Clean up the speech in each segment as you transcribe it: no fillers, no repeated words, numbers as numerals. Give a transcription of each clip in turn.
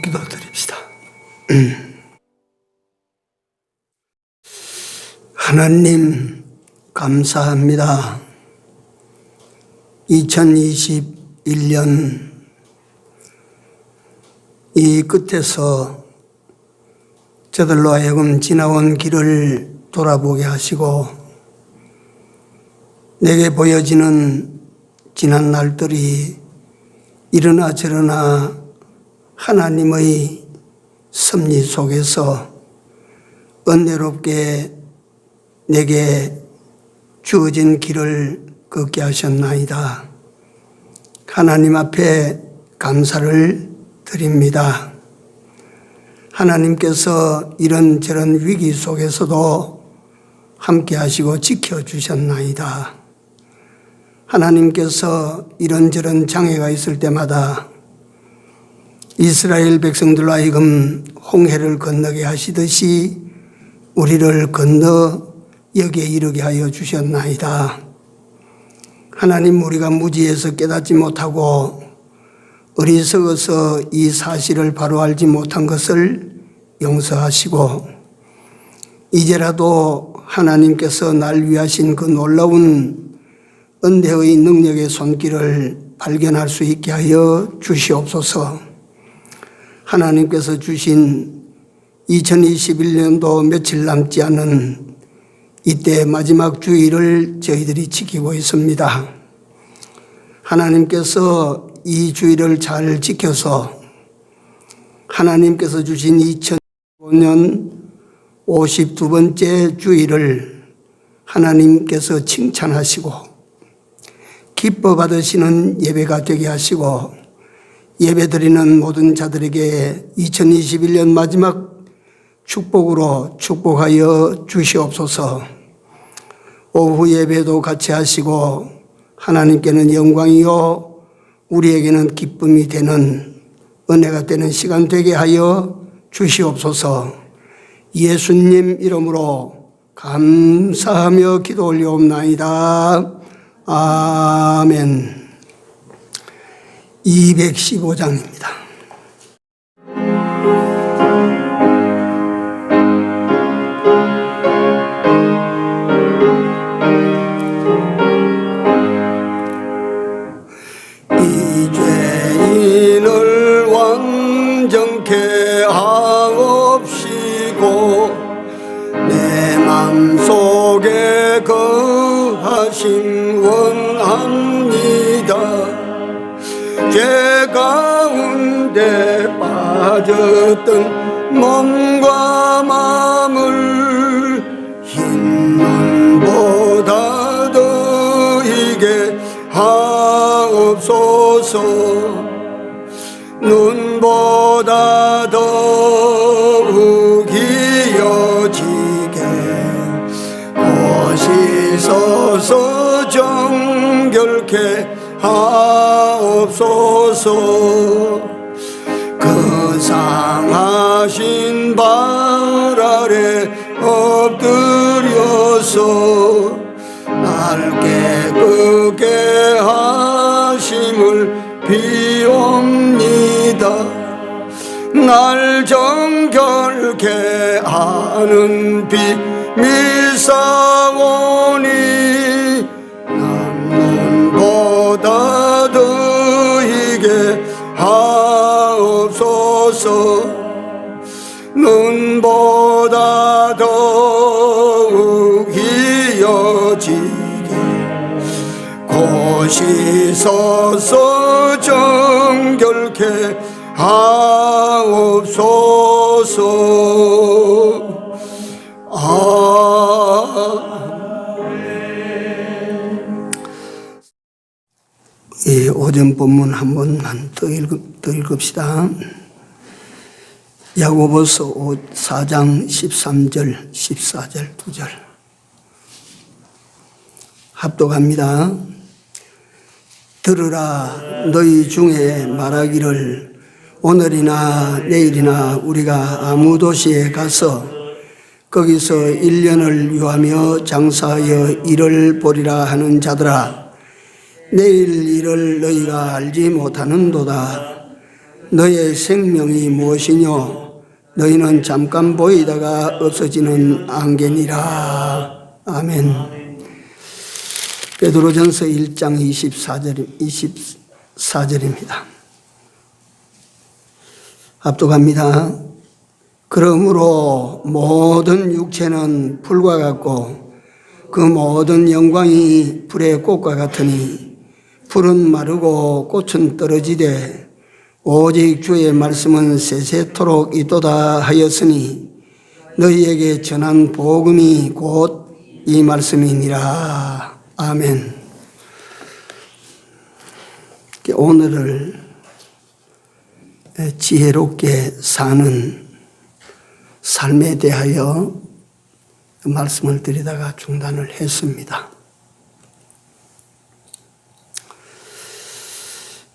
기도드립시다. 하나님 감사합니다. 2021년 이 끝에서 저들로 하여금 지나온 길을 돌아보게 하시고 내게 보여지는 지난 날들이 이러나 저러나 하나님의 섭리 속에서 은혜롭게 내게 주어진 길을 걷게 하셨나이다. 하나님 앞에 감사를 드립니다. 하나님께서 이런저런 위기 속에서도 함께 하시고 지켜주셨나이다. 하나님께서 이런저런 장애가 있을 때마다 이스라엘 백성들로 하여금 홍해를 건너게 하시듯이 우리를 건너 여기에 이르게 하여 주셨나이다. 하나님, 우리가 무지해서 깨닫지 못하고 어리석어서 이 사실을 바로 알지 못한 것을 용서하시고 이제라도 하나님께서 날 위하신 그 놀라운 은혜의 능력의 손길을 발견할 수 있게 하여 주시옵소서. 하나님께서 주신 2021년도 며칠 남지 않은 이때 마지막 주일을 저희들이 지키고 있습니다. 하나님께서 이 주일을 잘 지켜서 하나님께서 주신 2015년 52번째 주일을 하나님께서 칭찬하시고 기뻐 받으시는 예배가 되게 하시고 예배드리는 모든 자들에게 2021년 마지막 축복으로 축복하여 주시옵소서. 오후 예배도 같이 하시고 하나님께는 영광이요 우리에게는 기쁨이 되는 은혜가 되는 시간 되게 하여 주시옵소서. 예수님 이름으로 감사하며 기도 올려옵나이다. 아멘. 215장입니다. 이 죄인을 완전케 하옵시고 내 맘속에 거하심 원합니다. 죄 가운데 빠졌던 몸과 마음을 흰 눈보다 더이게 하옵소서. 눈보다 더욱 이어지게 고시서서 정결케 하옵소서. 그 상하신 발 아래 엎드려서 날 깨끗게 하심을 비옵니다. 날 정결케 하는 비밀사오니 남눈보다 더이게 하옵소서. 눈보다 더욱 이어지게 고시서서 정결케 하옵소서. 예, 오전 본문 한 번만 더 읽읍시다. 야고보서 4장 13절 14절 2절 합독합니다. 들으라, 너희 중에 말하기를 오늘이나 내일이나 우리가 아무 도시에 가서 거기서 1년을 유하며 장사하여 일을 보리라 하는 자들아, 내일 일을 너희가 알지 못하는도다. 너의 생명이 무엇이뇨? 너희는 잠깐 보이다가 없어지는 안개니라. 아멘. 베드로전서 1장 24절입니다. 합독합니다. 그러므로 모든 육체는 불과 같고 그 모든 영광이 불의 꽃과 같으니 풀은 마르고 꽃은 떨어지되 오직 주의 말씀은 세세토록 있도다 하였으니 너희에게 전한 복음이 곧 이 말씀이니라. 아멘. 오늘을 지혜롭게 사는 삶에 대하여 말씀을 드리다가 중단을 했습니다.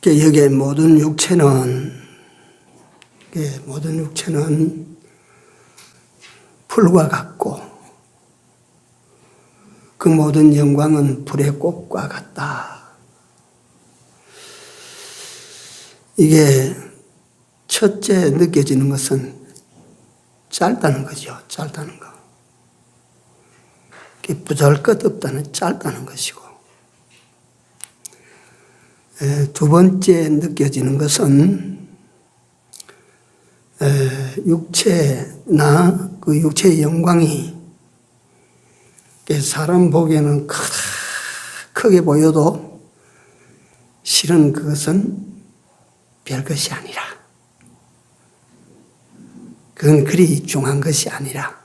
여기에 모든 육체는 풀과 같고 그 모든 영광은 불의 꽃과 같다. 이게 첫째 느껴지는 것은 짧다는 거죠. 짧다는 거. 보잘것없다는 짧다는 것이고, 두 번째 느껴지는 것은 육체나 그 육체의 영광이 사람 보기에는 크게 보여도 실은 그것은 별것이 아니라, 그건 그리 중요한 것이 아니라,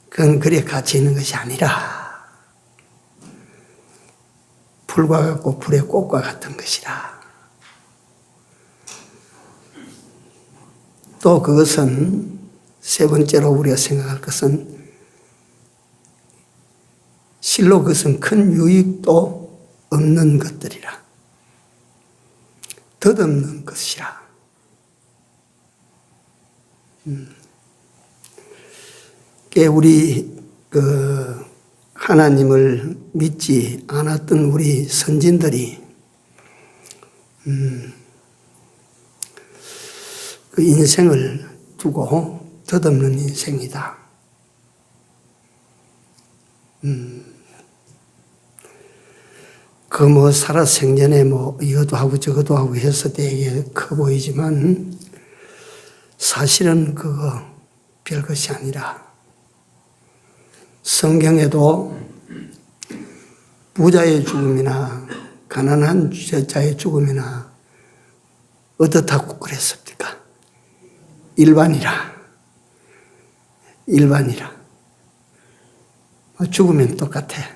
그건 그리 가치 있는 것이 아니라 풀과 같고 불의 꽃과 같은 것이라. 또 그것은 세 번째로 우리가 생각할 것은 실로 그것은 큰 유익도 없는 것들이라. 덧없는 것이라. 우리 하나님을 믿지 않았던 우리 선진들이 그 인생을 두고 덧없는 인생이다. 살아생전에 이것도 하고 저것도 하고 해서 되게 커 보이지만 사실은 그거 별것이 아니라, 성경에도 부자의 죽음이나 가난한 자의 죽음이나 어떻다고 그랬습니까? 일반이라. 죽으면 똑같아.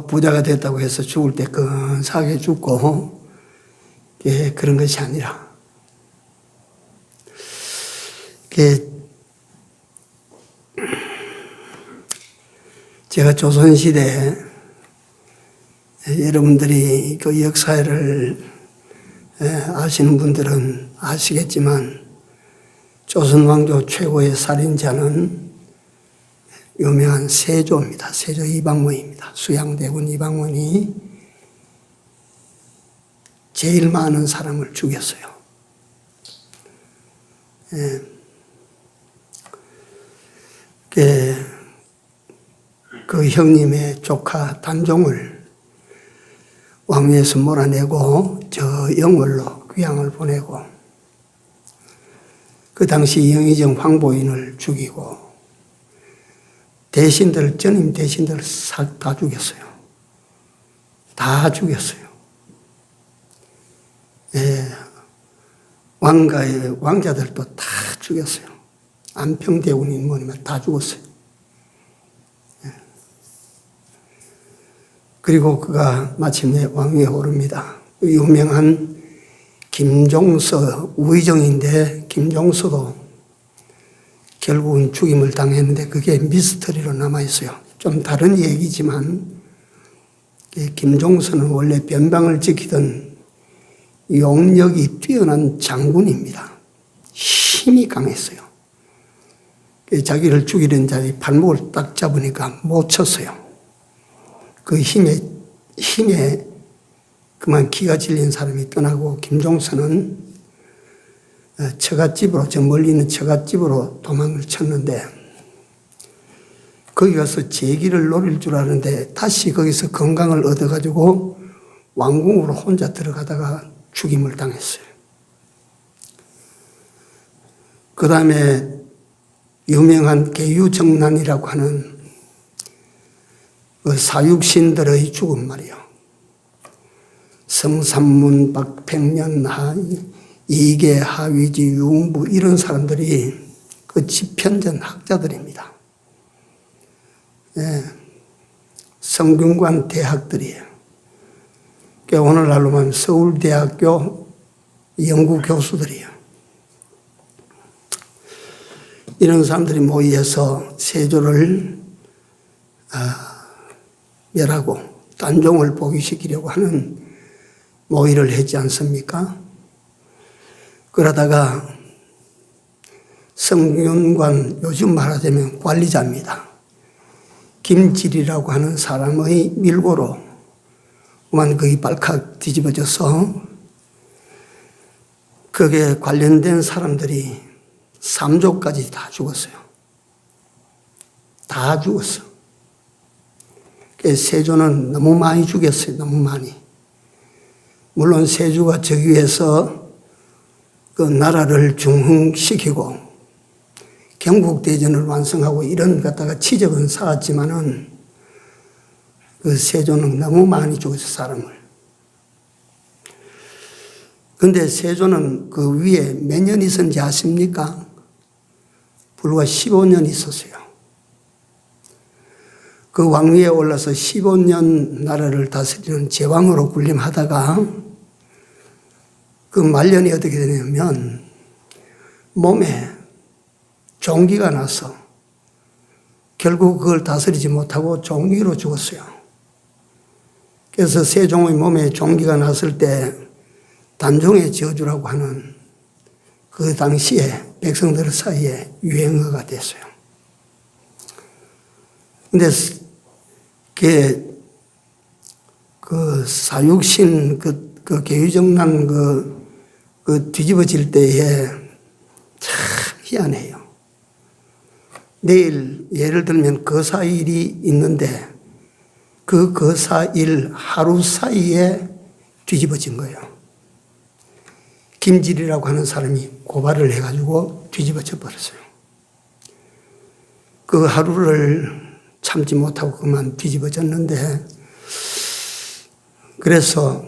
부자가 됐다고 해서 죽을 때 근사하게 죽고, 그런 것이 아니라, 제가 조선시대, 여러분들이 그 역사를 아시는 분들은 아시겠지만, 조선왕조 최고의 살인자는 유명한 세조입니다. 세조 이방원입니다. 수양대군 이방원이 제일 많은 사람을 죽였어요. 그 형님의 조카 단종을 왕위에서 몰아내고 저 영월로 귀양을 보내고, 그 당시 영의정 황보인을 죽이고, 전임 대신들 다 죽였어요. 다 죽였어요. 왕자들도 다 죽였어요. 안평대군이 다 죽었어요. 그리고 그가 마침내 왕위에 오릅니다. 유명한 김종서, 우의정인데 김종서도 결국은 죽임을 당했는데 그게 미스터리로 남아있어요. 좀 다른 얘기지만, 김종서는 원래 변방을 지키던 용력이 뛰어난 장군입니다. 힘이 강했어요. 자기를 죽이는 자의 발목을 딱 잡으니까 못 쳤어요. 그 힘에 힘에 그만 기가 질린 사람이 떠나고 김종선은 처갓집으로, 저 멀리 있는 처갓집으로 도망을 쳤는데 거기 가서 재기를 노릴 줄 아는데 다시 거기서 건강을 얻어가지고 왕궁으로 혼자 들어가다가 죽임을 당했어요. 그 다음에 유명한 계유정난이라고 하는 그 사육신들의 죽음 말이요. 성삼문, 박팽년, 이계, 하위지, 유흥부 이런 사람들이 그 집현전 학자들입니다. 예, 성균관 대학들이에요. 그러니까 오늘날로 보면 서울대학교 연구 교수들이에요. 이런 사람들이 모여서 세조를 멸하고 단종을 복위시키려고 하는 모의를 했지 않습니까? 그러다가 성균관, 요즘 말하자면 관리자입니다. 김질이라고 하는 사람의 밀고로 그만 거기 발칵 뒤집어져서 거기에 관련된 사람들이 3조까지 다 죽었어요. 다 죽었어. 세조는 너무 많이 죽였어요. 너무 많이. 물론 세조가 저기 위해서 그 나라를 중흥시키고 경국대전을 완성하고 이런 갖다가 치적은 쌓았지만은 그 세조는 너무 많이 죽었어요. 사람을. 근데 세조는 그 위에 몇 년 있었는지 아십니까? 불과 15년 있었어요. 그 왕위에 올라서 15년 나라를 다스리는 제왕으로 군림하다가 그 말년이 어떻게 되냐면 몸에 종기가 나서 결국 그걸 다스리지 못하고 종기로 죽었어요. 그래서 세종의 몸에 종기가 났을 때 단종의 저주라고 하는 그 당시에 백성들 사이에 유행어가 됐어요. 근데 그 사육신 그 계유정난 그 뒤집어질 때에 참 희한해요. 내일 예를 들면 거사일이 있는데 그 거사일 하루 사이에 뒤집어진 거예요. 김질이라고 하는 사람이 고발을 해가지고 뒤집어져 버렸어요. 그 하루를 참지 못하고 그만 뒤집어졌는데 그래서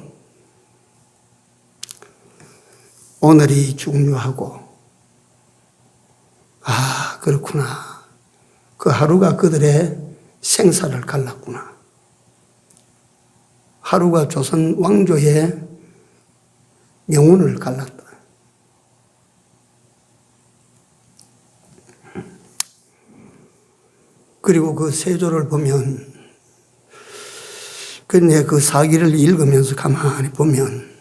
오늘이 중요하고 아 그렇구나. 그 하루가 그들의 생사를 갈랐구나. 하루가 조선 왕조의 명운을 갈랐다. 그리고 그 세조를 보면 근데 그 사기를 읽으면서 가만히 보면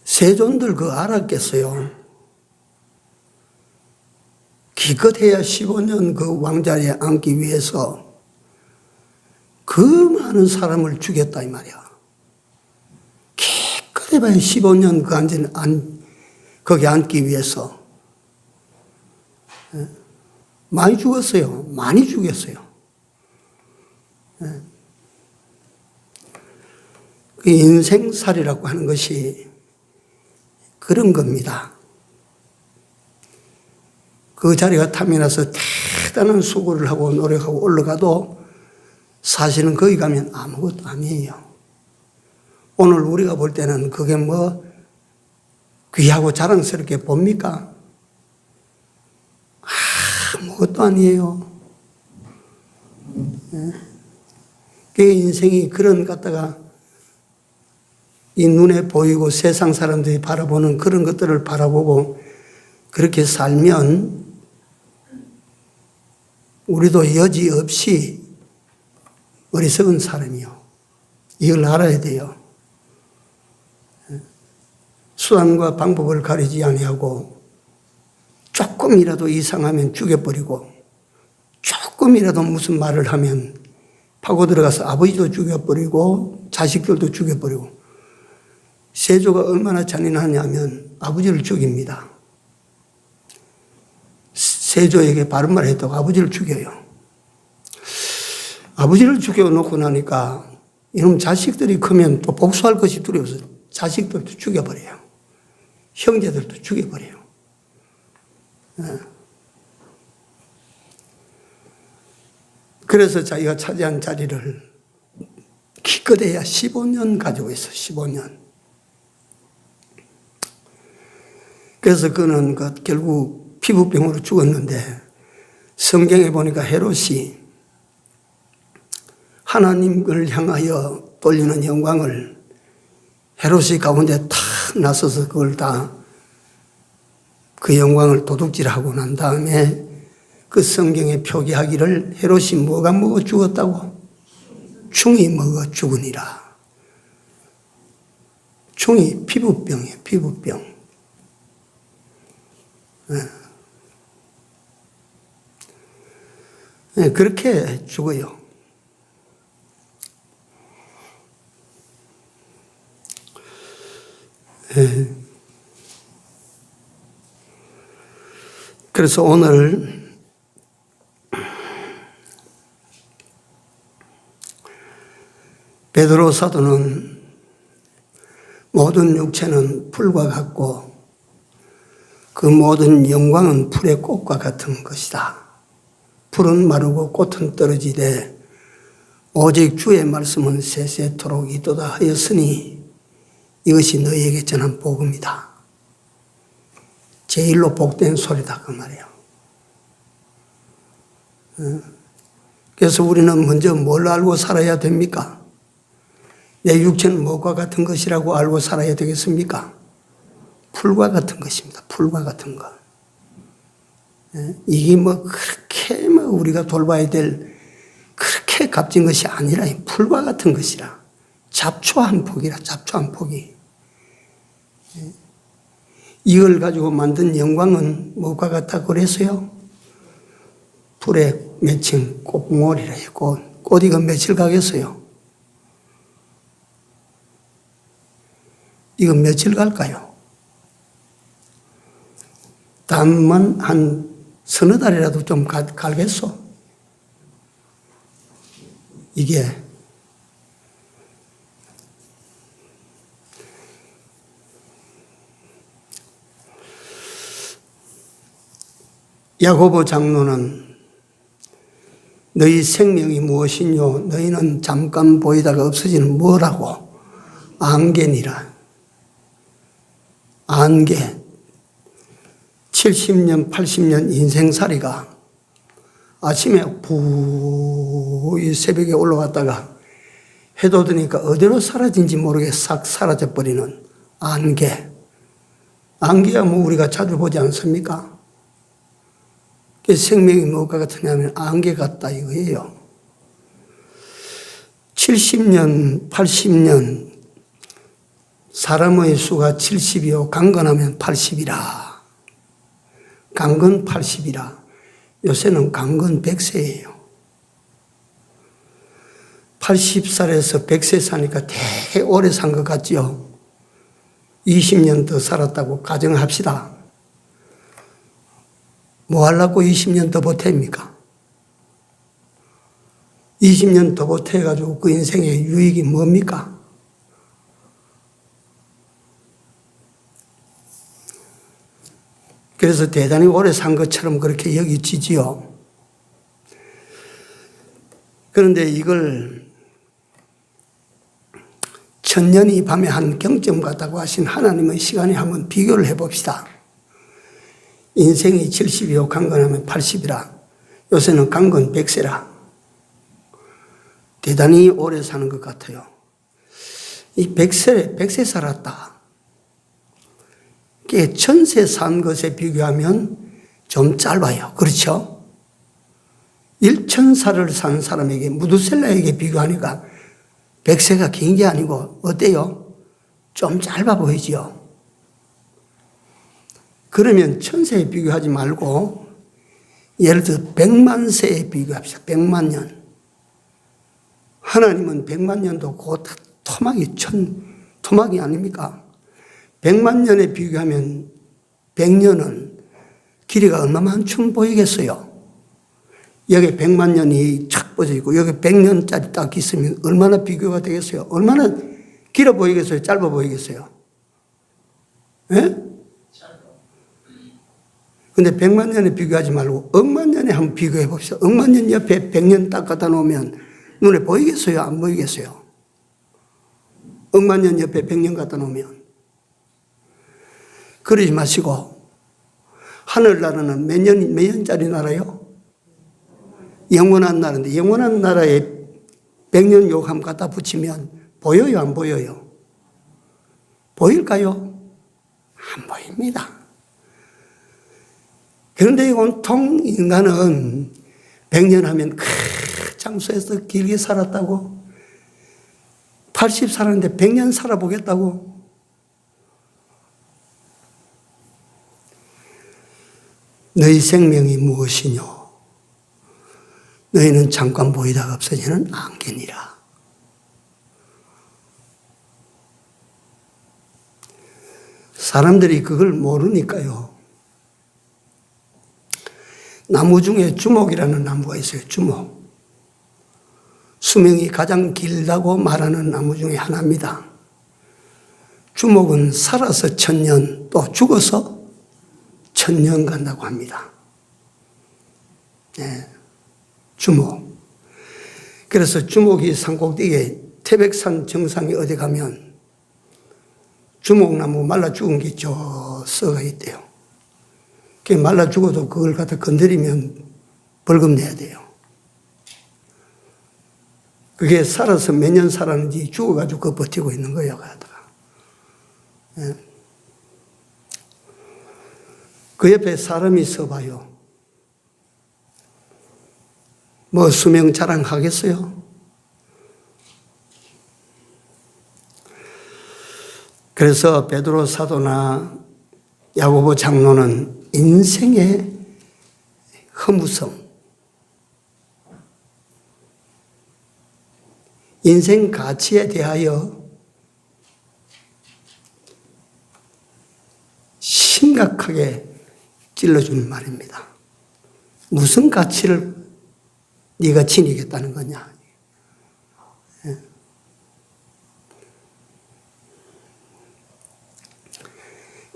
세존들 그거 알았겠어요. 기껏해야 15년 그 왕자리에 앉기 위해서 그 많은 사람을 죽였다 이 말이야. 기껏해봐야 15년 거기 앉기 위해서 많이 죽었어요. 많이 죽였어요. 그 인생살이라고 하는 것이 그런 겁니다. 그 자리가 탐이 나서 대단한 수고를 하고 노력하고 올라가도 사실은 거기 가면 아무것도 아니에요. 오늘 우리가 볼 때는 그게 뭐 귀하고 자랑스럽게 봅니까? 아무것도 아니에요. 그 인생이 그런 갖다가 이 눈에 보이고 세상 사람들이 바라보는 그런 것들을 바라보고 그렇게 살면 우리도 여지없이 어리석은 사람이요. 이걸 알아야 돼요. 수단과 방법을 가리지 아니하고 조금이라도 이상하면 죽여버리고 조금이라도 무슨 말을 하면 파고 들어가서 아버지도 죽여버리고 자식들도 죽여버리고 세조가 얼마나 잔인하냐면 아버지를 죽입니다. 세조에게 바른 말 했다고 아버지를 죽여요. 아버지를 죽여놓고 나니까 이놈 자식들이 크면 또 복수할 것이 두려워서 자식들도 죽여버려요. 형제들도 죽여버려요. 그래서 자기가 차지한 자리를 기껏해야 15년 가지고 있어. 15년. 그래서 그는 결국 피부병으로 죽었는데 성경에 보니까 헤롯이 하나님을 향하여 돌리는 영광을 헤롯이 가운데 탁 나서서 그걸 다 그 영광을 도둑질하고 난 다음에 그 성경에 표기하기를 헤롯이 뭐가 먹어 죽었다고? 충이 먹어 죽으니라. 충이 피부병이에요. 피부병. 네, 그렇게 죽어요. 그래서 오늘 베드로 사도는 모든 육체는 풀과 같고 그 모든 영광은 풀의 꽃과 같은 것이다. 풀은 마르고 꽃은 떨어지되 오직 주의 말씀은 세세토록 있도다 하였으니 이것이 너희에게 전한 복음이다. 제일로 복된 소리다 그 말이에요. 그래서 우리는 먼저 뭘 알고 살아야 됩니까? 내 육체는 무엇과 같은 것이라고 알고 살아야 되겠습니까? 풀과 같은 것입니다. 풀과 같은 것. 이게 그렇게 우리가 돌봐야 될 그렇게 값진 것이 아니라 풀과 같은 것이라. 잡초 한 폭이라. 잡초 한 폭이. 이걸 가지고 만든 영광은 무엇과 같다고 그랬어요? 불에 맺힌 꽃봉오리라. 꽃 이거 며칠 가겠어요? 이거 며칠 갈까요? 다만 한 서너 달이라도 좀 갈겠어? 이게 야고보 장로는 너희 생명이 무엇이뇨? 너희는 잠깐 보이다가 없어지는 뭐라고? 안개니라. 안개. 70년, 80년 인생살이가 아침에 이 새벽에 올라왔다가 해도 드니까 어디로 사라진지 모르게 싹 사라져버리는 안개. 안개야 우리가 자주 보지 않습니까? 생명이 무엇과 같으냐면 안개 같다 이거예요. 70년, 80년 사람의 수가 70이요 강건하면 80이라. 강건 80이라. 요새는 강건 100세예요. 80살에서 100세 사니까 되게 오래 산 것 같죠? 20년 더 살았다고 가정합시다. 뭐 하려고 20년 더 보탭니까? 20년 더 보태가지고 그 인생의 유익이 뭡니까? 그래서 대단히 오래 산 것처럼 그렇게 여기지지요. 그런데 이걸 천년이 밤에 한 경점 같다고 하신 하나님의 시간에 한번 비교를 해봅시다. 인생이 70이요 강건하면 80이라. 요새는 강건 100세라. 대단히 오래 사는 것 같아요. 이 100세 살았다. 그게 1000세 산 것에 비교하면 좀 짧아요. 그렇죠? 1000살을 산 사람에게, 무두셀라에게 비교하니까 100세가 긴 게 아니고 어때요? 좀 짧아 보이지요? 그러면 1000세에 비교하지 말고 예를 들어 100만 세에 비교합시다. 100만 년. 하나님은 100만 년도 그 토막이 아닙니까? 100만 년에 비교하면 100년은 길이가 얼마만큼 보이겠어요? 여기 100만 년이 착 뻗어 있고 여기 100년짜리 딱 있으면 얼마나 비교가 되겠어요? 얼마나 길어 보이겠어요? 짧아 보이겠어요? 예? 근데 100만 년에 비교하지 말고 억만 년에 한번 비교해 봅시다. 억만 년 옆에 100년 딱 갖다 놓으면 눈에 보이겠어요? 안 보이겠어요? 억만 년 옆에 100년 갖다 놓으면. 그러지 마시고 하늘나라는 몇 년짜리 나라요? 영원한 나라인데 영원한 나라에 100년 요감 갖다 붙이면 보여요? 안 보여요? 보일까요? 안 보입니다. 그런데 온통 인간은 100년 하면 큰 장소에서 길게 살았다고 80 살았는데 100년 살아보겠다고 너희 생명이 무엇이뇨? 너희는 잠깐 보이다가 없어지는 안개니라. 사람들이 그걸 모르니까요. 나무 중에 주목이라는 나무가 있어요. 주목. 수명이 가장 길다고 말하는 나무 중에 하나입니다. 주목은 살아서 1000년 또 죽어서 1000년 간다고 합니다. 네. 주목. 그래서 주목이 산꼭대기에 태백산 정상에 어디 가면 주목나무 말라 죽은 게 저 썩어 있대요. 그게 말라 죽어도 그걸 갖다 건드리면 벌금 내야 돼요. 그게 살아서 몇 년 살았는지 죽어가지고 그거 버티고 있는 거예요. 예. 그 옆에 사람이 서봐요. 뭐 수명 자랑하겠어요? 그래서 베드로 사도나 야고보 장로는 인생의 허무성, 인생 가치에 대하여 심각하게 찔러주는 말입니다. 무슨 가치를 네가 지니겠다는 거냐?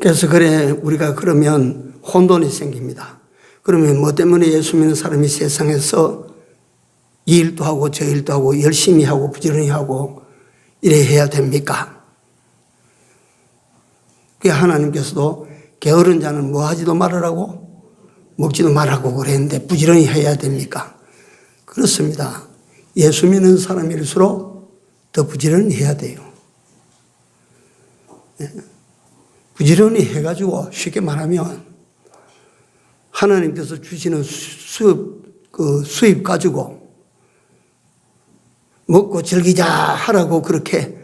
그래서 그래 우리가 그러면 혼돈이 생깁니다. 그러면 뭐 때문에 예수 믿는 사람이 세상에서 이 일도 하고 저 일도 하고 열심히 하고 부지런히 하고 이래 해야 됩니까? 그 하나님께서도 게으른 자는 뭐 하지도 말으라고 먹지도 말라고 그랬는데 부지런히 해야 됩니까? 그렇습니다. 예수 믿는 사람일수록 더 부지런히 해야 돼요. 부지런히 해가지고 쉽게 말하면 하나님께서 주시는 수입 가지고 먹고 즐기자 하라고 그렇게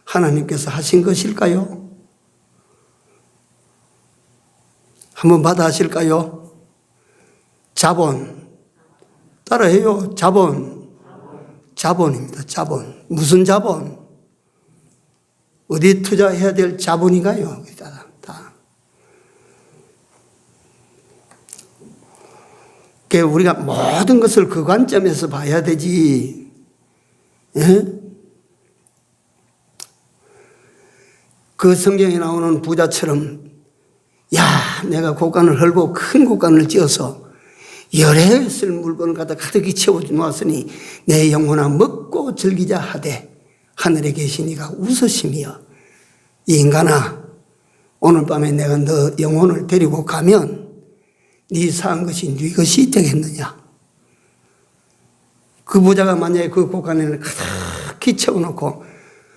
하나님께서 하신 것일까요? 한번 받아 하실까요? 자본. 따라해요. 자본. 자본입니다. 자본. 무슨 자본? 어디 투자해야 될 자본인가요? 다. 그러니까 우리가 모든 것을 그 관점에서 봐야 되지. 예? 그 성경에 나오는 부자처럼 야, 내가 곳간을 헐고 큰 곳간을 지어서 열에 쓸 물건을 갖다 가득히 채워 놓았으니 내 영혼아 먹고 즐기자 하되 하늘에 계신 이가 웃으시며 이 인간아 오늘 밤에 내가 너 영혼을 데리고 가면 네 사한 것이 네 것이 되겠느냐. 그 부자가 만약에 그 곳간을 가득히 채워놓고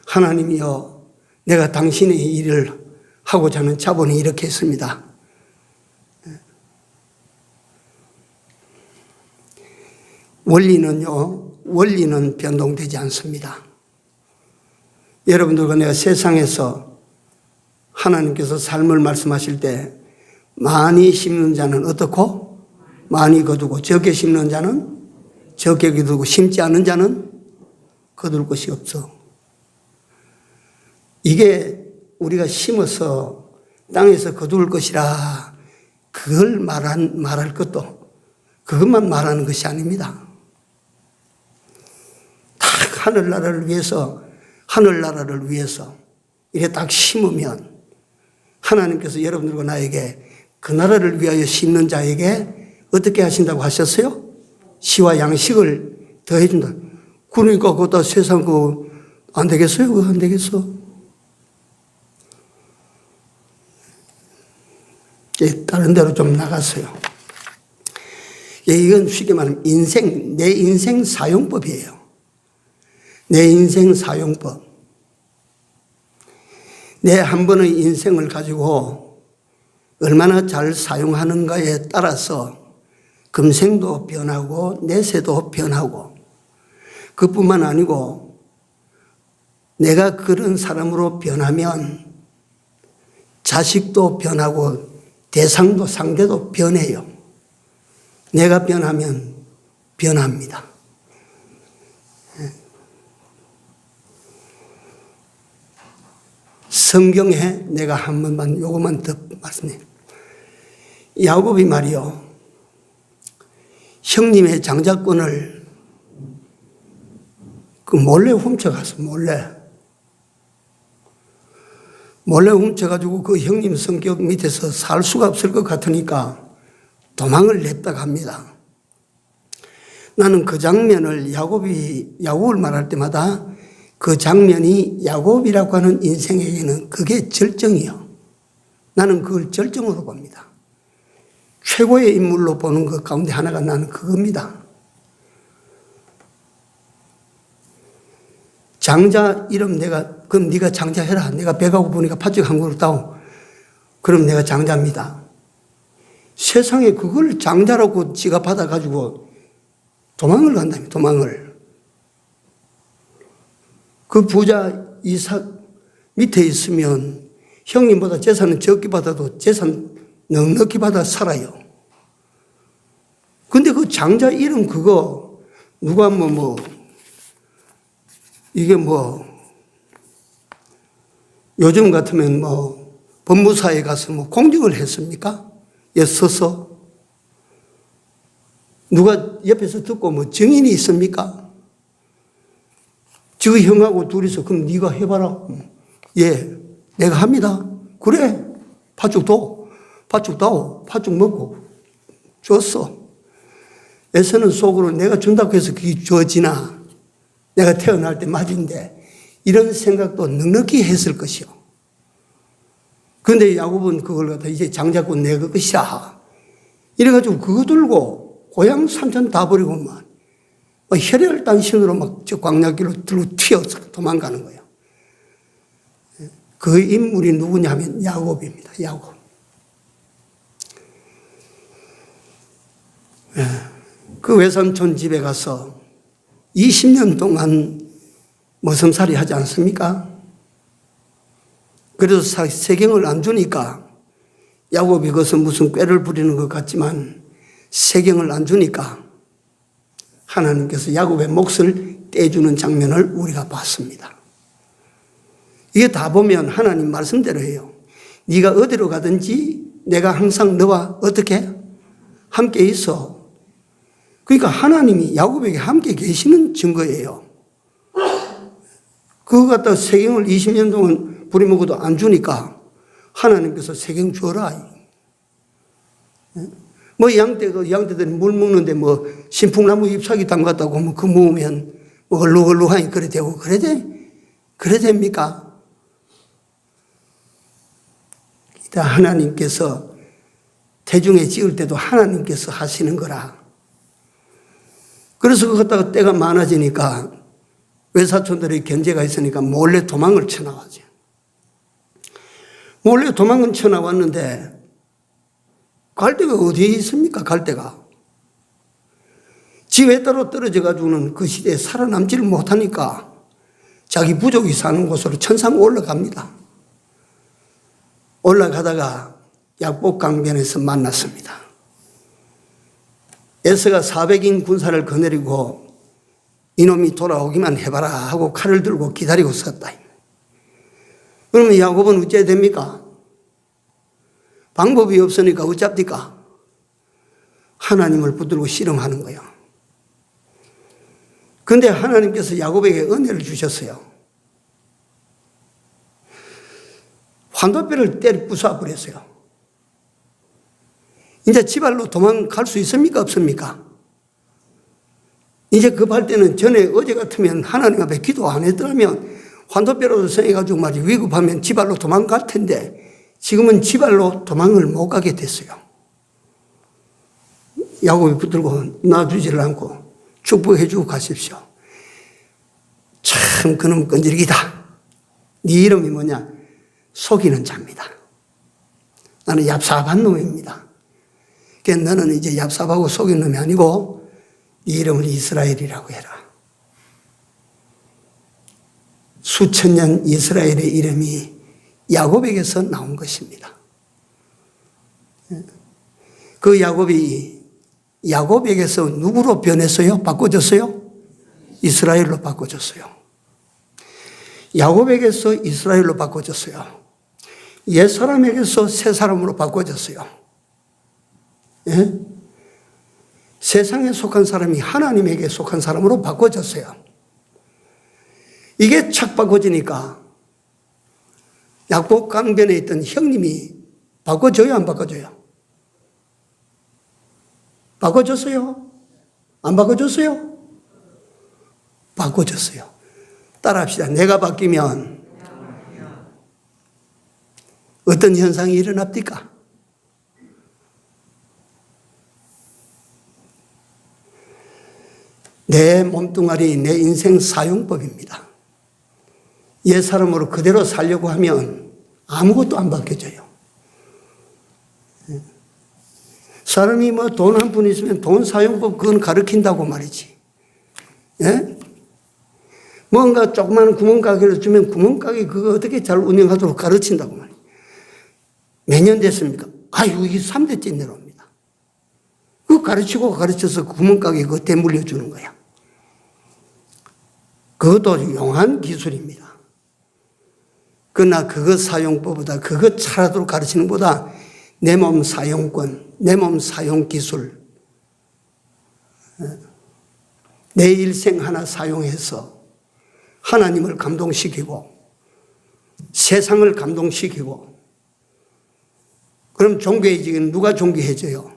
하나님이여 내가 당신의 일을 하고자 하는 자본이 이렇게 했습니다. 원리는 변동되지 않습니다. 여러분들과 내가 세상에서 하나님께서 삶을 말씀하실 때 많이 심는 자는 어떻고? 많이 거두고 적게 심는 자는 적게 거두고 심지 않은 자는 거둘 것이 없어. 이게 우리가 심어서 땅에서 거둘 것이라 그걸 말할 것도 그것만 말하는 것이 아닙니다. 딱 하늘나라를 위해서 이렇게 딱 심으면 하나님께서 여러분들과 나에게 그 나라를 위하여 심는 자에게 어떻게 하신다고 하셨어요? 시와 양식을 더해준다. 그러니까 그것도 세상 안 되겠어요? 그거 안 되겠어? 다른 데로 좀 나갔어요. 이건 쉽게 말하면 내 인생 사용법이에요. 내 인생 사용법. 내 한 번의 인생을 가지고 얼마나 잘 사용하는가에 따라서 금생도 변하고 내세도 변하고 그뿐만 아니고 내가 그런 사람으로 변하면 자식도 변하고 대상도 상대도 변해요. 내가 변하면 변합니다. 성경에 내가 한 번만 요것만 더 말씀드려요. 야곱이 말이요, 형님의 장자권을 몰래 훔쳐가서 몰래 훔쳐가지고 그 형님 성격 밑에서 살 수가 없을 것 같으니까 도망을 냈다고 합니다. 나는 그 장면을 야곱을 말할 때마다 그 장면이 야곱이라고 하는 인생에게는 그게 절정이요. 나는 그걸 절정으로 봅니다. 최고의 인물로 보는 것 가운데 하나가 나는 그겁니다. 장자 이름 그럼 네가 장자해라. 내가 배가 고프니까 팥죽 한 그릇 따오. 그럼 내가 장자입니다. 세상에 그걸 장자라고 지가 받아가지고 도망을 간다며, 도망을. 그 부자 이삭 밑에 있으면 형님보다 재산은 적게 받아도 재산 넉넉히 받아 살아요. 근데 그 장자 이름 그거 누가 이게 요즘 같으면 법무사에 가서 공증을 했습니까? 서서 누가 옆에서 듣고 증인이 있습니까? 저 형하고 둘이서 그럼 네가 해봐라. 예, 내가 합니다. 그래, 팥죽 따오. 팥죽 먹고 줬어. 애서는 속으로 내가 준다고 해서 그게 줘지나. 내가 태어날 때 맞은데 이런 생각도 넉넉히 했을 것이요. 그런데 야곱은 그걸 갖다 이제 장자권 내 것이야. 이래가지고 그거 들고 고향 산천 다 버리고 혈혈단신으로 저 광야길로 들고 튀어서 도망가는 거예요. 그 인물이 누구냐 하면 야곱입니다. 야곱. 그 외삼촌 집에 가서 20년 동안 머슴살이 하지 않습니까? 그래서 세경을 안 주니까 야곱이 그것은 무슨 꾀를 부리는 것 같지만 세경을 안 주니까 하나님께서 야곱의 몫을 떼주는 장면을 우리가 봤습니다. 이게 다 보면 하나님 말씀대로 해요. 네가 어디로 가든지 내가 항상 너와 어떻게 함께 있어. 그러니까 하나님이 야곱에게 함께 계시는 증거예요. 그거 갖다가 세경을 20년 동안 부리먹어도 안 주니까 하나님께서 세경 줘라. 양떼들이 물 먹는데 신풍나무 잎사귀 담갔다고 그 모으면 얼룩얼룩하니 그래 되고 그래 됩니까? 하나님께서 태중에 지을 때도 하나님께서 하시는 거라. 그래서 그거 갖다가 때가 많아지니까 외사촌들의 견제가 있으니까 몰래 도망을 쳐나왔죠. 몰래 도망은 쳐나왔는데 갈 데가 어디에 있습니까? 갈 데가. 지에 따로 떨어져가지고는 그 시대에 살아남지를 못하니까 자기 부족이 사는 곳으로 천상 올라갑니다. 올라가다가 약복강변에서 만났습니다. 에서가 400인 군사를 거느리고 이놈이 돌아오기만 해봐라 하고 칼을 들고 기다리고 섰다. 그러면 야곱은 어째야 됩니까? 방법이 없으니까 어쩝니까? 하나님을 붙들고 씨름하는 거예요. 그런데 하나님께서 야곱에게 은혜를 주셨어요. 환도뼈를 때려 부숴버렸어요. 이제 지발로 도망갈 수 있습니까? 없습니까? 이제 급할 때는 전에 어제 같으면 하나님 앞에 기도 안 했더라면 환도뼈로 생해가지고 말이 위급하면 지발로 도망갈 텐데 지금은 지발로 도망을 못 가게 됐어요. 야곱이 붙들고 놔주지를 않고 축복해주고 가십시오. 참 그놈 끈질기다. 네 이름이 뭐냐? 속이는 자입니다. 나는 얍삽한 놈입니다. 그러니까 너는 이제 얍삽하고 속이는 놈이 아니고 네 이름을 이스라엘이라고 해라. 수천 년 이스라엘의 이름이 야곱에게서 나온 것입니다. 그 야곱에게서 누구로 변했어요? 바꿔줬어요? 이스라엘로 바꿔줬어요. 야곱에게서 이스라엘로 바꿔줬어요. 옛 사람에게서 새 사람으로 바꿔줬어요. 예? 세상에 속한 사람이 하나님에게 속한 사람으로 바꿔줬어요. 이게 착 바꿔지니까 야곱 강변에 있던 형님이 바꿔줘요, 안 바꿔줘요? 바꿔줬어요? 안 바꿔줬어요? 바꿔줬어요. 따라합시다. 내가 바뀌면 어떤 현상이 일어납니까? 내 몸뚱아리, 내 인생 사용법입니다. 옛 사람으로 그대로 살려고 하면 아무것도 안 바뀌어져요. 사람이 뭐 돈 한 푼 있으면 돈 사용법 그건 가르친다고 말이지. 예? 뭔가 조그마한 구멍가게를 주면 구멍가게 그거 어떻게 잘 운영하도록 가르친다고 말이에요. 몇 년 됐습니까? 아유, 이게 3대째 내려옵니다. 그거 가르치고 가르쳐서 구멍가게 그거 대물려주는 거야. 그것도 용한 기술입니다. 그러나 그거 사용법보다 그거 잘하도록 가르치는 것보다 내 몸 사용권, 내 몸 사용 기술, 내 일생 하나 사용해서 하나님을 감동시키고 세상을 감동시키고 그럼 존귀해지긴 누가 존귀해져요?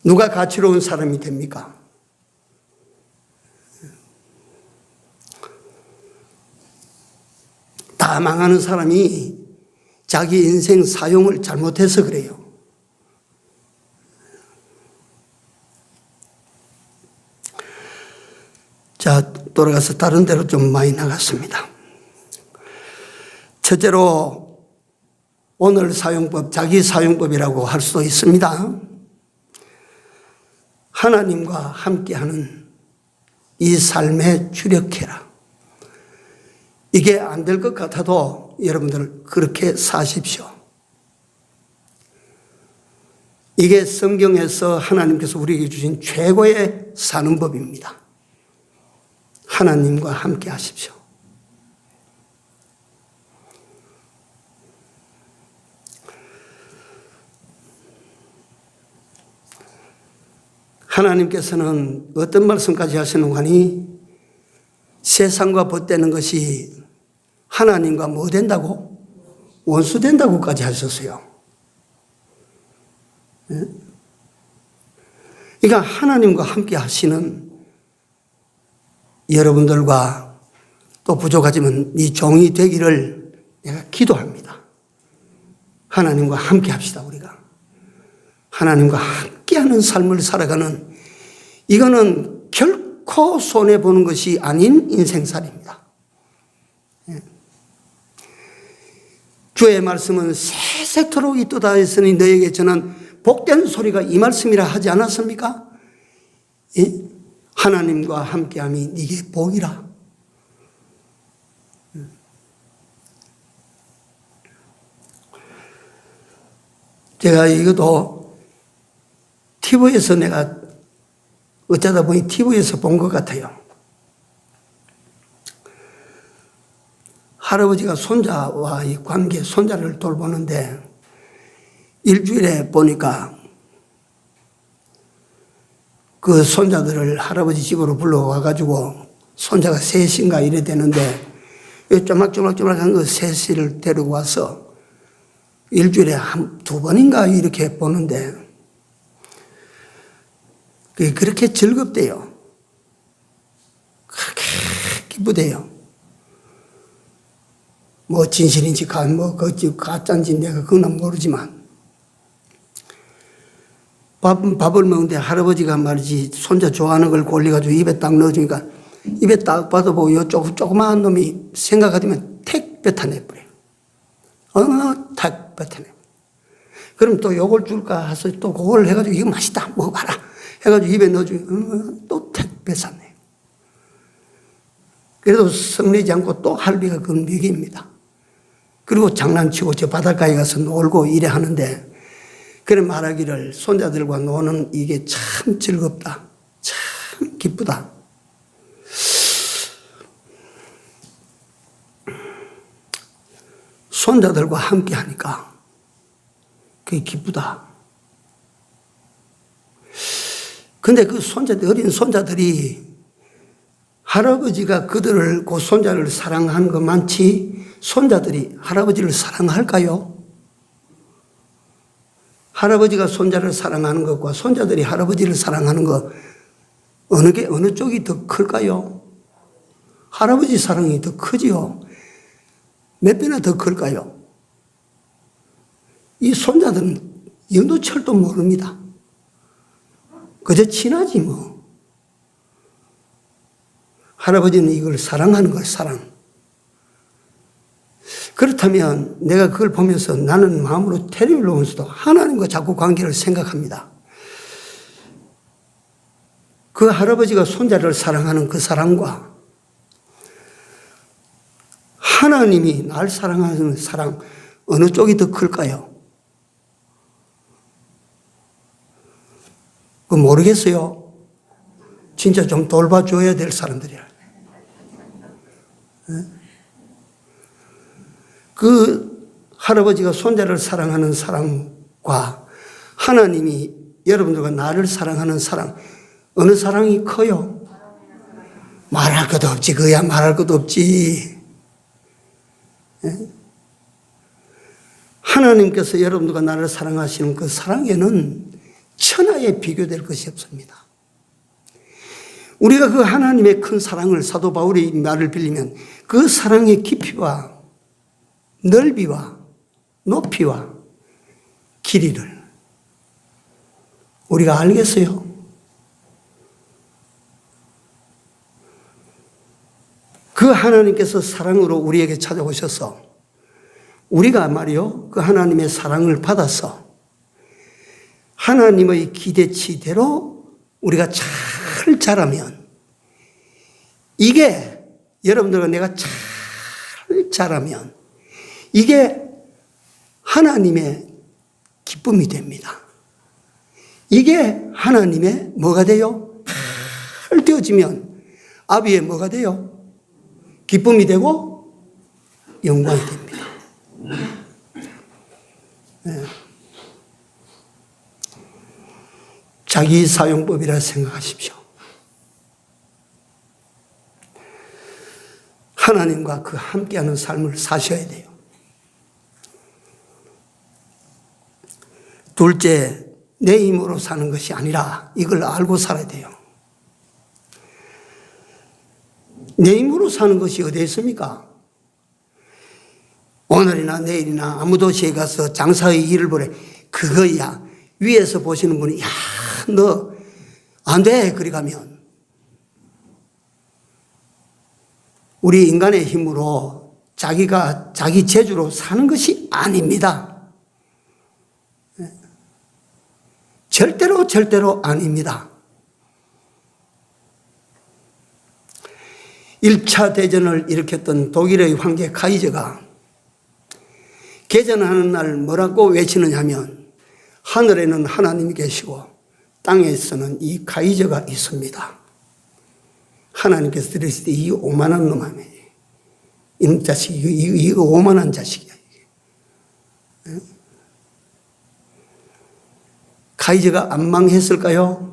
누가 가치로운 사람이 됩니까? 다 망하는 사람이 자기 인생 사용을 잘못해서 그래요. 자, 돌아가서 다른 데로 좀 많이 나갔습니다. 첫째로 오늘 사용법, 자기 사용법이라고 할 수도 있습니다. 하나님과 함께하는 이 삶에 주력해라. 이게 안 될 것 같아도 여러분들 그렇게 사십시오. 이게 성경에서 하나님께서 우리에게 주신 최고의 사는 법입니다. 하나님과 함께 하십시오. 하나님께서는 어떤 말씀까지 하시는가 하니 세상과 벗대는 것이 하나님과 뭐 된다고? 원수 된다고까지 하셨어요. 그러니까 하나님과 함께 하시는 여러분들과 또 부족하지만 이 종이 되기를 내가 기도합니다. 하나님과 함께 합시다, 우리가. 하나님과 함께하는 삶을 살아가는 이거는 결코 손해보는 것이 아닌 인생살입니다. 주의 말씀은 새색토록 있도다 했으니 너에게 저는 복된 소리가 이 말씀이라 하지 않았습니까? 하나님과 함께함이 네게 복이라. 제가 이것도 TV에서 내가 어쩌다 보니 TV에서 본 것 같아요. 할아버지가 손자와의 관계, 손자를 돌보는데 일주일에 보니까 그 손자들을 할아버지 집으로 불러와가지고 손자가 셋인가 이래 되는데 쪼막쪼막한 그 셋을 데리고 와서 일주일에 두 번인가 이렇게 보는데 그게 그렇게 즐겁대요. 그렇게 기쁘대요. 뭐 진실인지 가짜인지 내가 그건 모르지만 밥을 먹는데 할아버지가 말이지 손자 좋아하는 걸 골라가지고 입에 딱 넣어주니까 입에 딱 받아보고 요 조그마한 놈이 생각하면 택 뱉어내버려요. 탁 뱉어내. 그럼 또 요걸 줄까 해서 또 그걸 해가지고 이거 맛있다 먹어봐라 해가지고 입에 넣어주면 또 택 뱉어내. 그래도 성내지 않고 또 할비가 그 먹입니다. 그리고 장난치고 저 바닷가에 가서 놀고 이래 하는데 그래 말하기를 손자들과 노는 이게 참 즐겁다. 참 기쁘다. 손자들과 함께 하니까 그게 기쁘다. 근데 그 어린 손자들이 할아버지가 그들을, 그 손자를 사랑하는 것만치 손자들이 할아버지를 사랑할까요? 할아버지가 손자를 사랑하는 것과 손자들이 할아버지를 사랑하는 것, 어느 쪽이 더 클까요? 할아버지 사랑이 더 크지요. 몇 배나 더 클까요? 이 손자들은 영도철도 모릅니다. 그저 친하지 뭐. 할아버지는 이걸 사랑하는 거예요, 사랑. 그렇다면 내가 그걸 보면서 나는 마음으로 텔레비를 보면서도 하나님과 자꾸 관계를 생각합니다. 그 할아버지가 손자를 사랑하는 그 사랑과 하나님이 날 사랑하는 사랑, 어느 쪽이 더 클까요? 그거 모르겠어요. 진짜 좀 돌봐줘야 될 사람들이라. 그 할아버지가 손자를 사랑하는 사랑과 하나님이 여러분들과 나를 사랑하는 사랑, 어느 사랑이 커요? 말할 것도 없지. 그야 말할 것도 없지. 하나님께서 여러분들과 나를 사랑하시는 그 사랑에는 천하에 비교될 것이 없습니다. 우리가 그 하나님의 큰 사랑을 사도 바울의 말을 빌리면 그 사랑의 깊이와 넓이와 높이와 길이를 우리가 알겠어요? 그 하나님께서 사랑으로 우리에게 찾아오셔서 우리가 말이요, 그 하나님의 사랑을 받아서 하나님의 기대치대로 우리가 잘 자라면, 이게 여러분들과 내가 잘 자라면 이게 하나님의 기쁨이 됩니다. 이게 하나님의 뭐가 돼요? 잘 되어지면 아비의 뭐가 돼요? 기쁨이 되고 영광이 됩니다. 네. 자기 사용법이라 생각하십시오. 하나님과 그 함께하는 삶을 사셔야 돼요. 둘째, 내 힘으로 사는 것이 아니라 이걸 알고 살아야 돼요. 내 힘으로 사는 것이 어디에 있습니까? 오늘이나 내일이나 아무 도시에 가서 장사의 일을 보래. 그거야. 위에서 보시는 분이 야, 너 안 돼. 그리 가면. 우리 인간의 힘으로 자기가 자기 재주로 사는 것이 아닙니다. 절대로 아닙니다. 1차 대전을 일으켰던 독일의 황제 카이저가 개전하는 날 뭐라고 외치느냐 하면 하늘에는 하나님이 계시고 땅에서는 이 가이저가 있습니다. 하나님께서 들으실 때 이 오만한 놈 아니에요. 이 자식, 이거 오만한 자식이야. 이게. 가이저가 안 망했을까요?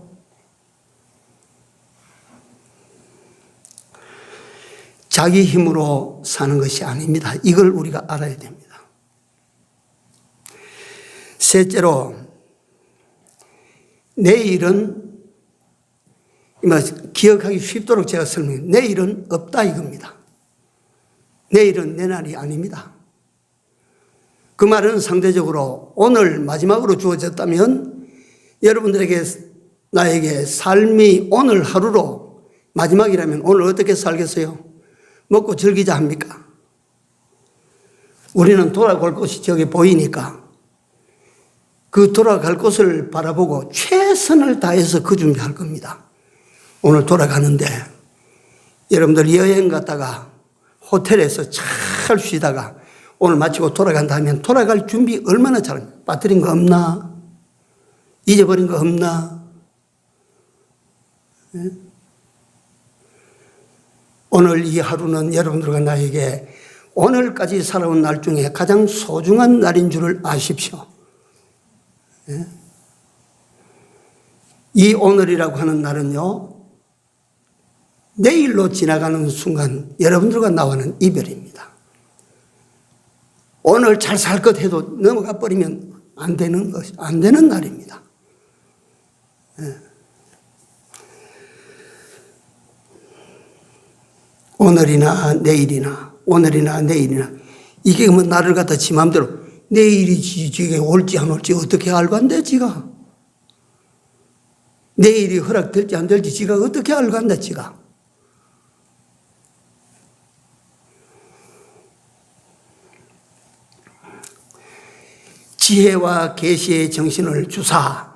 자기 힘으로 사는 것이 아닙니다. 이걸 우리가 알아야 됩니다. 셋째로, 내일은, 기억하기 쉽도록 제가 설명해요. 내일은 없다 이겁니다. 내일은 내 날이 아닙니다. 그 말은 상대적으로 오늘 마지막으로 주어졌다면 여러분들에게 나에게 삶이 오늘 하루로 마지막이라면 오늘 어떻게 살겠어요? 먹고 즐기자 합니까? 우리는 돌아갈 곳이 저기 보이니까 그 돌아갈 곳을 바라보고 최선을 다해서 그 준비할 겁니다. 오늘 돌아가는데 여러분들 여행 갔다가 호텔에서 잘 쉬다가 오늘 마치고 돌아간다 하면 돌아갈 준비 얼마나 잘합니까? 빠뜨린 거 없나? 잊어버린 거 없나? 네? 오늘 이 하루는 여러분들과 나에게 오늘까지 살아온 날 중에 가장 소중한 날인 줄을 아십시오. 네? 이 오늘이라고 하는 날은요, 내일로 지나가는 순간 여러분들과 나와는 이별입니다. 오늘 잘 살 것 해도 넘어가 버리면 안 되는 것이, 안 되는 날입니다. 네. 오늘이나 내일이나, 오늘이나 내일이나, 이게 뭐 나를 갖다 지 맘대로, 내일이 지게 올지 안 올지 어떻게 알고 한대, 지가. 내일이 허락될지 안 될지 지가 어떻게 알고 한다, 지가. 지혜와 계시의 정신을 주사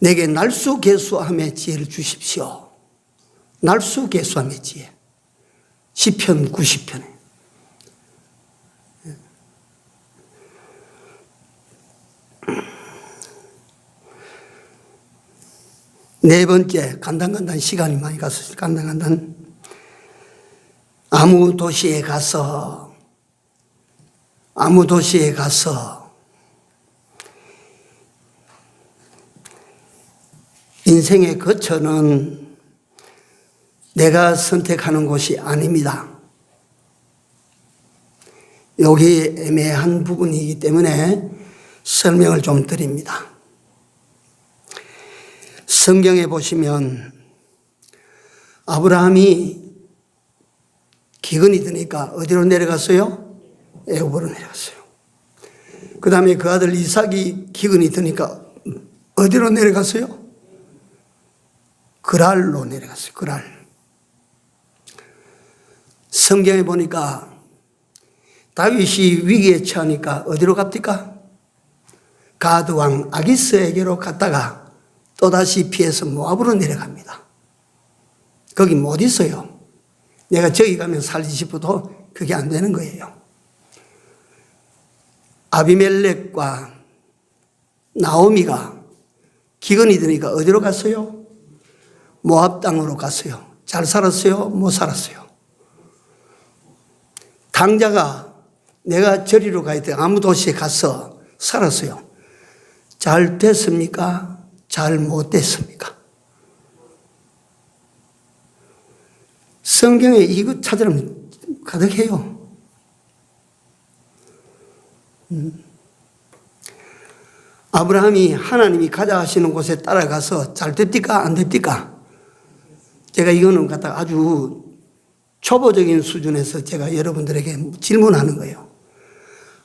내게 날수계수함의 지혜를 주십시오. 날수계수함의 지혜. 시편 90편에. 네 번째, 간단간단 시간이 많이 가서 간단간단. 아무 도시에 가서 인생의 거처는 내가 선택하는 곳이 아닙니다. 여기 애매한 부분이기 때문에 설명을 좀 드립니다. 성경에 보시면 아브라함이 기근이 드니까 어디로 내려갔어요? 애굽으로 내려갔어요. 그 다음에 그 아들 이삭이 기근이 드니까 어디로 내려갔어요? 그랄로 내려갔어요. 그랄. 성경에 보니까 다윗이 위기에 처하니까 어디로 갑니까? 가드 왕 아기스에게로 갔다가 또다시 피해서 모압으로 내려갑니다. 거기 못 있어요. 내가 저기 가면 살지 싶어도 그게 안 되는 거예요. 아비멜렉과 나오미가 기근이 드니까 어디로 갔어요? 모압 땅으로 갔어요. 잘 살았어요? 못 살았어요? 당자가 내가 저리로 가야 돼. 아무 도시에 가서 살았어요. 잘 됐습니까? 잘 못 됐습니까? 성경에 이거 찾으면 가득해요. 아브라함이 하나님이 가자 하시는 곳에 따라가서 잘 됐디까 안 됐디까? 제가 이거는 갖다가 아주 초보적인 수준에서 제가 여러분들에게 질문하는 거예요.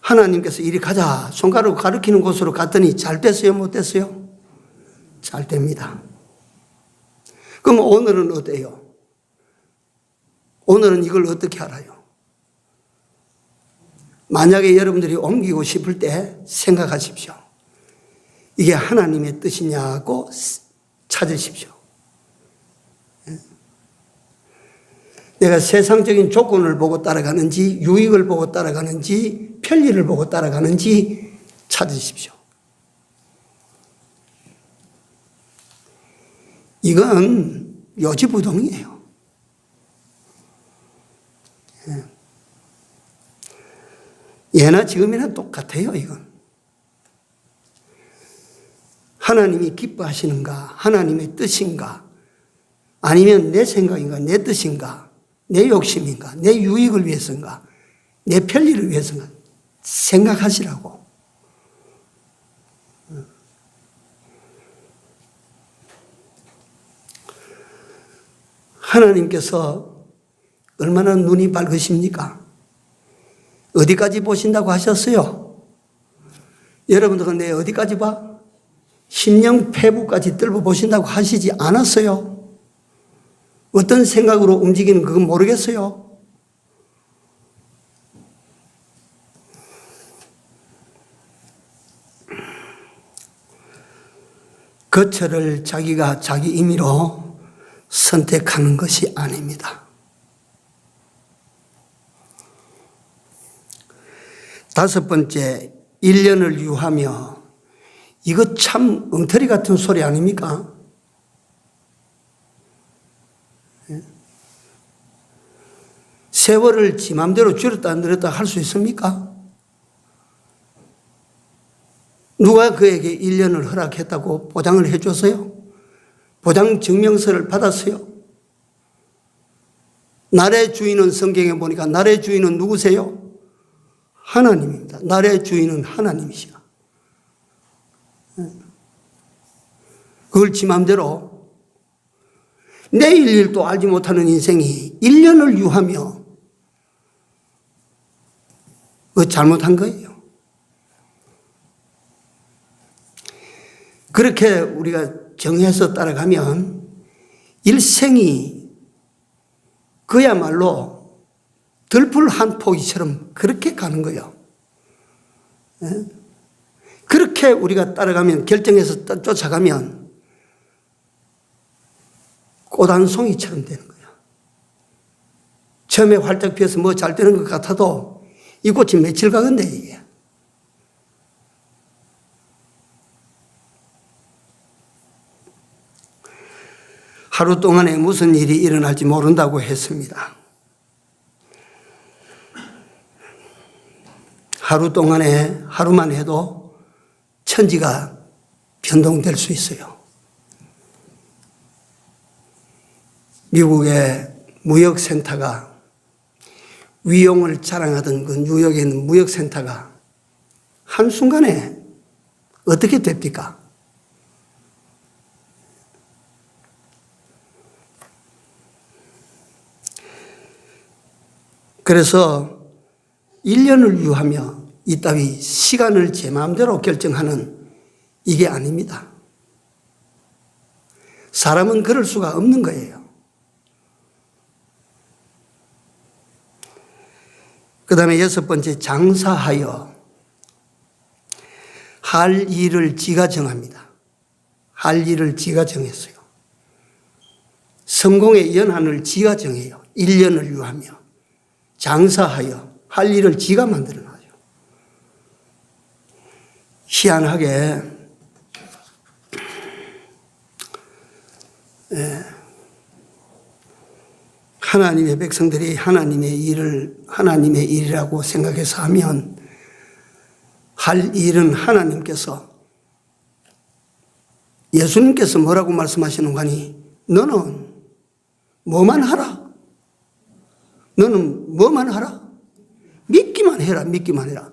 하나님께서 이리 가자 손가락으로 가리키는 곳으로 갔더니 잘 됐어요 못 됐어요? 잘 됩니다. 그럼 오늘은 어때요? 오늘은 이걸 어떻게 알아요? 만약에 여러분들이 옮기고 싶을 때 생각하십시오. 이게 하나님의 뜻이냐고 찾으십시오. 내가 세상적인 조건을 보고 따라가는지 유익을 보고 따라가는지 편리를 보고 따라가는지 찾으십시오. 이건 요지부동이에요. 예나 지금이나 똑같아요, 이건. 하나님이 기뻐하시는가, 하나님의 뜻인가, 아니면 내 생각인가, 내 뜻인가, 내 욕심인가, 내 유익을 위해서인가, 내 편리를 위해서인가 생각하시라고. 하나님께서 얼마나 눈이 밝으십니까? 어디까지 보신다고 하셨어요? 여러분들은 내 어디까지 봐? 심령폐부까지 뚫어보신다고 하시지 않았어요? 어떤 생각으로 움직이는 그건 모르겠어요? 거처를 자기가 자기 임의로 선택하는 것이 아닙니다. 다섯 번째, 1년을 유하며, 이거 참 엉터리 같은 소리 아닙니까? 세월을 지 맘대로 줄였다 늘렸다 할 수 있습니까? 누가 그에게 1년을 허락했다고 보장을 해줬어요? 보장 증명서를 받았어요? 날의 주인은 성경에 보니까 날의 주인은 누구세요? 하나님입니다. 날의 주인은 하나님이시야. 그걸 지 맘대로 내일 일도 알지 못하는 인생이 1년을 유하며 그거 잘못한 거예요. 그렇게 우리가 정해서 따라가면 일생이 그야말로 들풀 한 포기처럼 그렇게 가는 거예요. 그렇게 우리가 따라가면, 결정해서 쫓아가면 꽃 한 송이처럼 되는 거예요. 처음에 활짝 피어서 뭐 잘 되는 것 같아도 이 꽃이 며칠 가건데 이게. 하루 동안에 무슨 일이 일어날지 모른다고 했습니다. 하루 동안에, 하루만 해도 천지가 변동될 수 있어요. 미국의 무역센터가, 위용을 자랑하던 그 뉴욕에 있는 무역센터가 한순간에 어떻게 됩니까? 그래서 1년을 유하며 이따위 시간을 제 마음대로 결정하는 이게 아닙니다. 사람은 그럴 수가 없는 거예요. 그 다음에 여섯 번째, 장사하여. 할 일을 지가 정합니다. 할 일을 지가 정했어요. 성공의 연한을 지가 정해요. 1년을 유하며. 장사하여. 할 일을 지가 만들어놔요. 희한하게 하나님의 백성들이 하나님의 일을 하나님의 일이라고 생각해서 하면 할 일은 하나님께서, 예수님께서 뭐라고 말씀하시는 거니? 너는 뭐만 하라. 너는 뭐만 하라. 믿기만 해라. 믿기만 해라.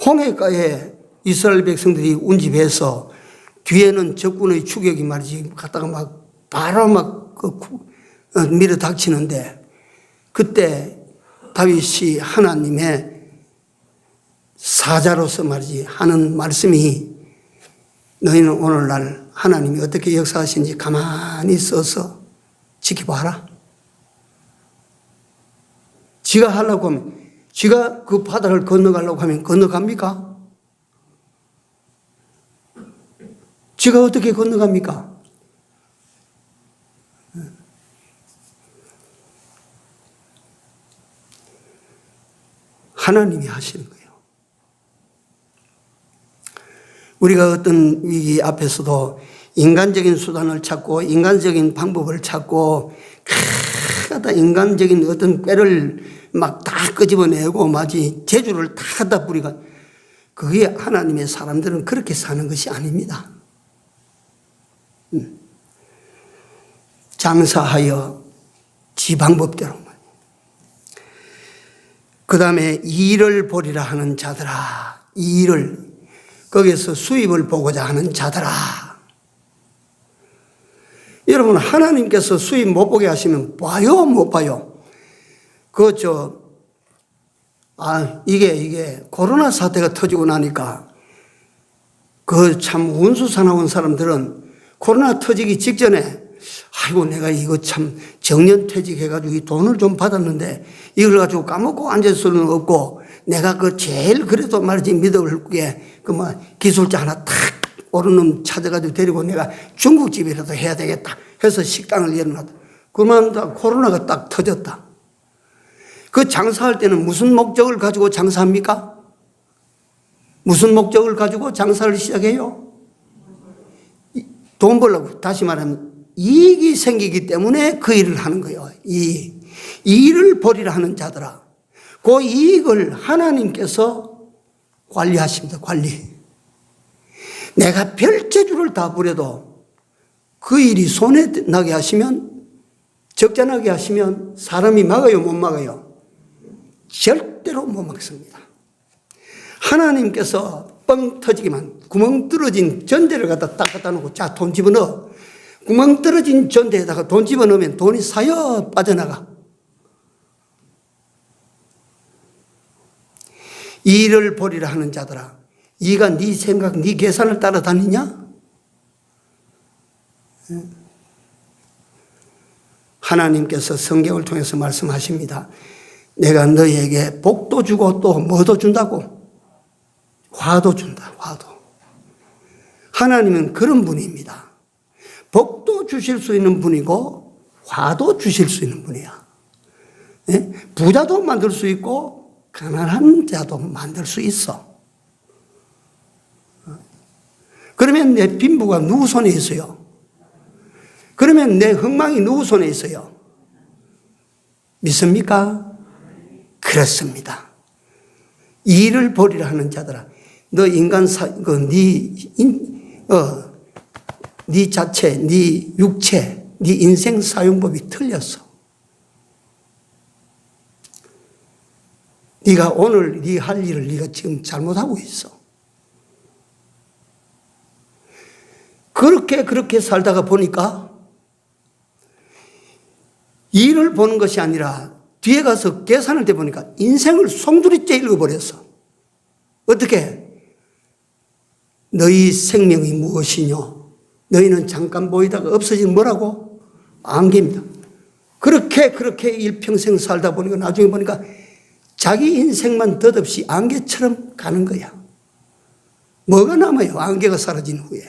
홍해가에 이스라엘 백성들이 운집해서 뒤에는 적군의 추격이 말이지 갔다가 막 바로 막 밀어 닥치는데, 그때 다윗이 하나님의 사자로서 말이지 하는 말씀이, 너희는 오늘날 하나님이 어떻게 역사하시는지 가만히 있어서 지켜봐라. 지가 하려고 하면, 지가 그 바다를 건너가려고 하면 건너갑니까? 지가 어떻게 건너갑니까? 하나님이 하시는 거예요. 우리가 어떤 위기 앞에서도 인간적인 수단을 찾고 인간적인 방법을 찾고 하다 인간적인 어떤 꾀를 막 다 끄집어내고 마치 재주를 다 하다 보니까 그게 하나님의 사람들은 그렇게 사는 것이 아닙니다. 장사하여 지 방법대로. 그 다음에 일을 보리라 하는 자들아. 일을 거기서 수입을 보고자 하는 자들아. 여러분 하나님께서 수입 못 보게 하시면 봐요 못 봐요? 이게 코로나 사태가 터지고 나니까 참 운수사나운 사람들은 코로나 터지기 직전에 아이고 내가 이거 참 정년퇴직해가지고 이 돈을 좀 받았는데 이걸 가지고 까먹고 앉을 수는 없고 내가 제일 그래도 말이지 믿을 게 기술자 하나 탁 옳은 놈 찾아가지고 데리고 내가 중국집이라도 해야 되겠다 해서 식당을 열어놨다. 그러면 코로나가 딱 터졌다. 그 장사할 때는 무슨 목적을 가지고 장사합니까? 무슨 목적을 가지고 장사를 시작해요? 돈 벌려고. 다시 말하면 이익이 생기기 때문에 그 일을 하는 거예요. 이 일을 벌이라 하는 자들아. 그 이익을 하나님께서 관리하십니다. 관리. 내가 별재주를 다 부려도 그 일이 손에 나게 하시면, 적자나게 하시면 사람이 막아요 못 막아요? 절대로 못 막습니다. 하나님께서 뻥 터지기만 구멍 뚫어진 전대를 갖다 놓고 자 돈 집어넣어. 구멍 떨어진 전대에다가 돈 집어넣으면 돈이 사여 빠져나가. 일을 벌이라 하는 자들아. 이가 네 생각, 네 계산을 따라다니냐? 하나님께서 성경을 통해서 말씀하십니다. 내가 너희에게 복도 주고 또 뭐도 준다고? 화도 준다. 화도. 하나님은 그런 분입니다. 복도 주실 수 있는 분이고 화도 주실 수 있는 분이야. 부자도 만들 수 있고 가난한 자도 만들 수 있어. 그러면 내 빈부가 누구 손에 있어요? 그러면 내 흥망이 누구 손에 있어요? 믿습니까? 그렇습니다. 일을 벌이라 하는 자들아. 너 네 자체, 네 육체, 네 인생 사용법이 틀렸어. 네가 오늘 네 할 일을 네가 지금 잘못하고 있어. 그렇게 살다가 보니까 일을 보는 것이 아니라 뒤에 가서 계산을 해보니까 인생을 송두리째 읽어버렸어. 어떻게? 너희 생명이 무엇이뇨? 너희는 잠깐 보이다가 없어지는 뭐라고? 안개입니다. 그렇게 일평생 살다 보니까 나중에 보니까 자기 인생만 덧없이 안개처럼 가는 거야. 뭐가 남아요? 안개가 사라진 후에.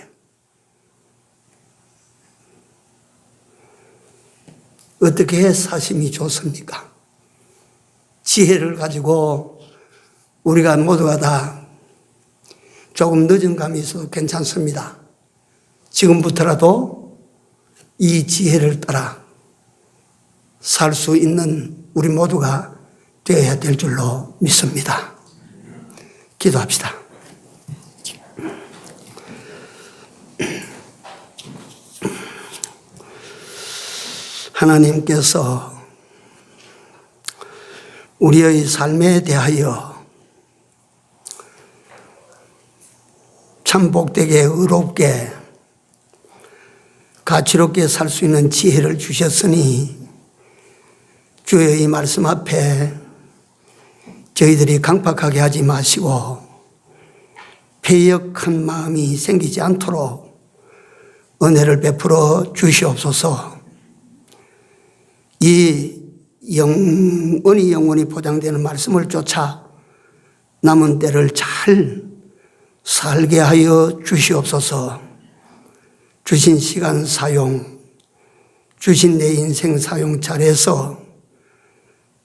어떻게 사심이 좋습니까? 지혜를 가지고 우리가 모두가 다 조금 늦은 감이 있어도 괜찮습니다. 지금부터라도 이 지혜를 따라 살 수 있는 우리 모두가 되어야 될 줄로 믿습니다. 기도합시다. 하나님께서 우리의 삶에 대하여 참 복되게 의롭게 가치롭게 살 수 있는 지혜를 주셨으니 주의 이 말씀 앞에 저희들이 강팍하게 하지 마시고 패역한 마음이 생기지 않도록 은혜를 베풀어 주시옵소서. 이 영원히 보장되는 말씀을 쫓아 남은 때를 잘 살게 하여 주시옵소서. 주신 시간 사용, 주신 내 인생 사용 잘해서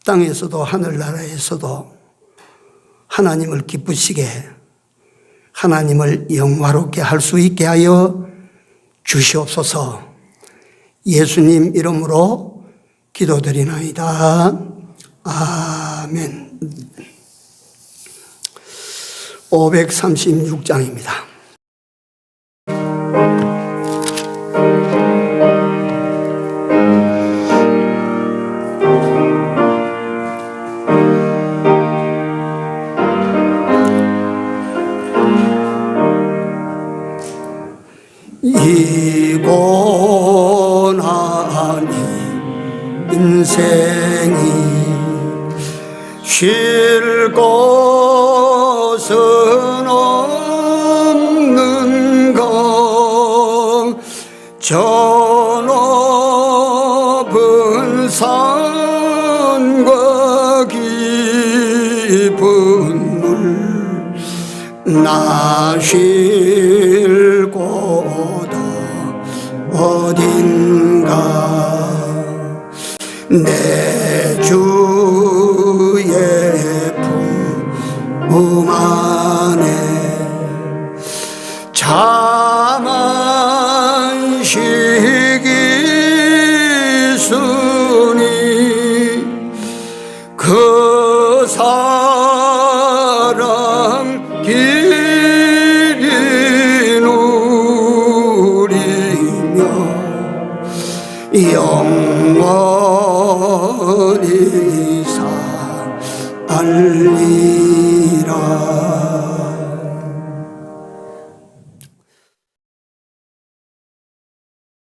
땅에서도 하늘나라에서도 하나님을 기쁘시게, 하나님을 영화롭게 할 수 있게 하여 주시옵소서. 예수님 이름으로 기도드리나이다. 아멘. 536장입니다. 이 고난이 인생이 쉴 곳은 없는가 저 높은 산과 깊은 물 나 쉴 곳 어딘가 내 주의 품 안에 참 안식이 있으니 그 사랑 길이 누리며 영원히 살리